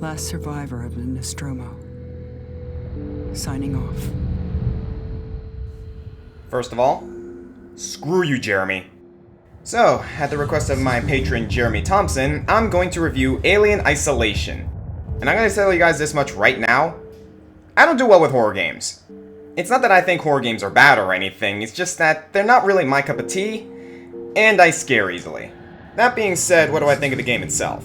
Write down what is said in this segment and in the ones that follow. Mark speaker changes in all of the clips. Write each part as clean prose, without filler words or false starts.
Speaker 1: last survivor of the Nostromo. Signing off.
Speaker 2: First of all, screw you, Jeremy. So, at the request of my patron Jeremy Thompson, I'm going to review Alien Isolation. And I'm going to tell you guys this much right now. I don't do well with horror games. It's not that I think horror games are bad or anything, it's just that they're not really my cup of tea, and I scare easily. That being said, what do I think of the game itself?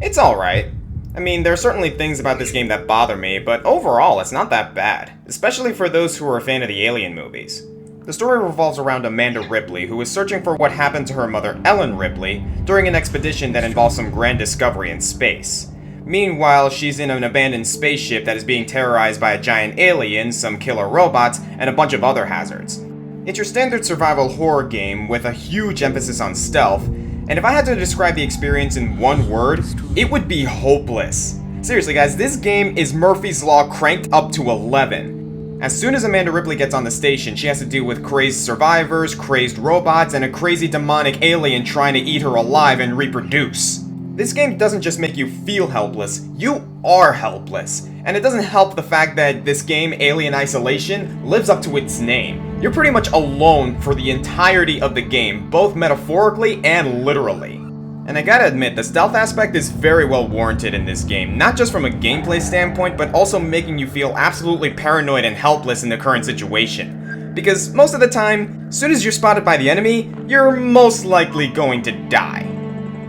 Speaker 2: It's alright. I mean, there are certainly things about this game that bother me, but overall, it's not that bad, especially for those who are a fan of the Alien movies. The story revolves around Amanda Ripley, who is searching for what happened to her mother, Ellen Ripley, during an expedition that involves some grand discovery in space. Meanwhile, she's in an abandoned spaceship that is being terrorized by a giant alien, some killer robots, and a bunch of other hazards. It's your standard survival horror game with a huge emphasis on stealth, and if I had to describe the experience in one word, it would be hopeless. Seriously guys, this game is Murphy's Law cranked up to 11. As soon as Amanda Ripley gets on the station, she has to deal with crazed survivors, crazed robots, and a crazy demonic alien trying to eat her alive and reproduce. This game doesn't just make you feel helpless, you are helpless. And it doesn't help the fact that this game, Alien Isolation, lives up to its name. You're pretty much alone for the entirety of the game, both metaphorically and literally. And I gotta admit, the stealth aspect is very well warranted in this game, not just from a gameplay standpoint, but also making you feel absolutely paranoid and helpless in the current situation. Because most of the time, as soon as you're spotted by the enemy, you're most likely going to die.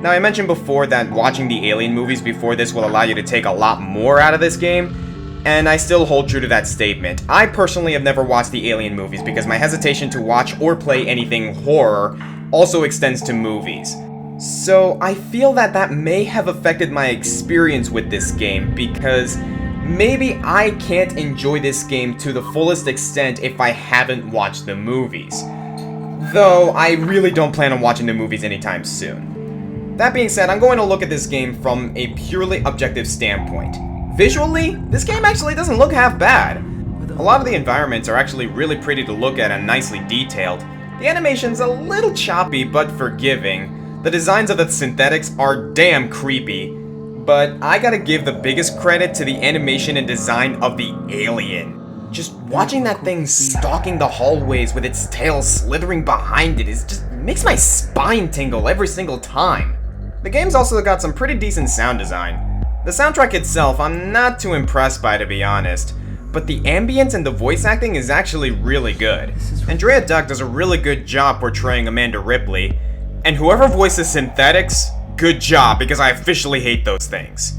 Speaker 2: Now, I mentioned before that watching the Alien movies before this will allow you to take a lot more out of this game, and I still hold true to that statement. I personally have never watched the Alien movies because my hesitation to watch or play anything horror also extends to movies. So I feel that that may have affected my experience with this game because maybe I can't enjoy this game to the fullest extent if I haven't watched the movies. Though I really don't plan on watching the movies anytime soon. That being said, I'm going to look at this game from a purely objective standpoint. Visually, this game actually doesn't look half bad. A lot of the environments are actually really pretty to look at and nicely detailed. The animation's a little choppy but forgiving. The designs of the synthetics are damn creepy. But I gotta give the biggest credit to the animation and design of the alien. Just watching that thing stalking the hallways with its tail slithering behind it just makes my spine tingle every single time. The game's also got some pretty decent sound design. The soundtrack itself I'm not too impressed by, to be honest, but the ambience and the voice acting is actually really good. Andrea Duck does a really good job portraying Amanda Ripley, and whoever voices synthetics, good job, because I officially hate those things.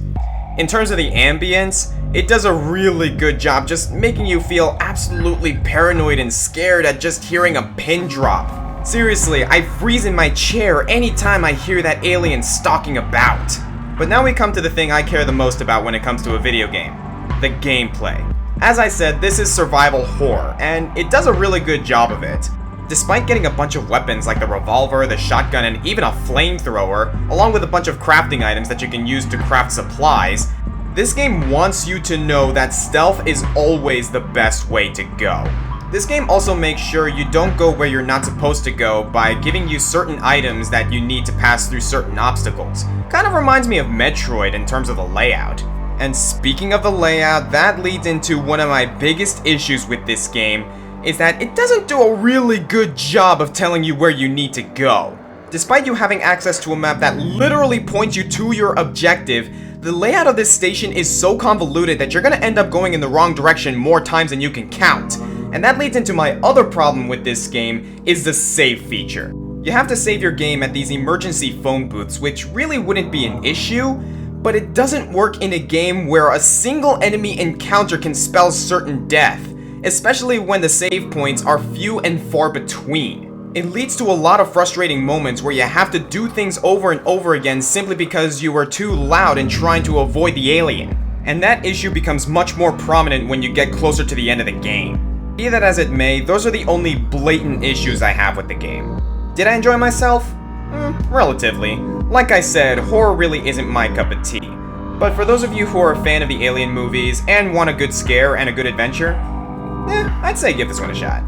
Speaker 2: In terms of the ambience, it does a really good job just making you feel absolutely paranoid and scared at just hearing a pin drop. Seriously, I freeze in my chair anytime I hear that alien stalking about. But now we come to the thing I care the most about when it comes to a video game. The gameplay. As I said, this is survival horror, and it does a really good job of it. Despite getting a bunch of weapons like the revolver, the shotgun, and even a flamethrower, along with a bunch of crafting items that you can use to craft supplies, this game wants you to know that stealth is always the best way to go. This game also makes sure you don't go where you're not supposed to go by giving you certain items that you need to pass through certain obstacles. Kind of reminds me of Metroid in terms of the layout. And speaking of the layout, that leads into one of my biggest issues with this game, is that it doesn't do a really good job of telling you where you need to go. Despite you having access to a map that literally points you to your objective, the layout of this station is so convoluted that you're gonna end up going in the wrong direction more times than you can count. And that leads into my other problem with this game, is the save feature. You have to save your game at these emergency phone booths, which really wouldn't be an issue, but it doesn't work in a game where a single enemy encounter can spell certain death, especially when the save points are few and far between. It leads to a lot of frustrating moments where you have to do things over and over again simply because you are too loud in trying to avoid the alien. And that issue becomes much more prominent when you get closer to the end of the game. Be that as it may, those are the only blatant issues I have with the game. Did I enjoy myself? Relatively. Like I said, horror really isn't my cup of tea. But for those of you who are a fan of the Alien movies and want a good scare and a good adventure, I'd say give this one a shot.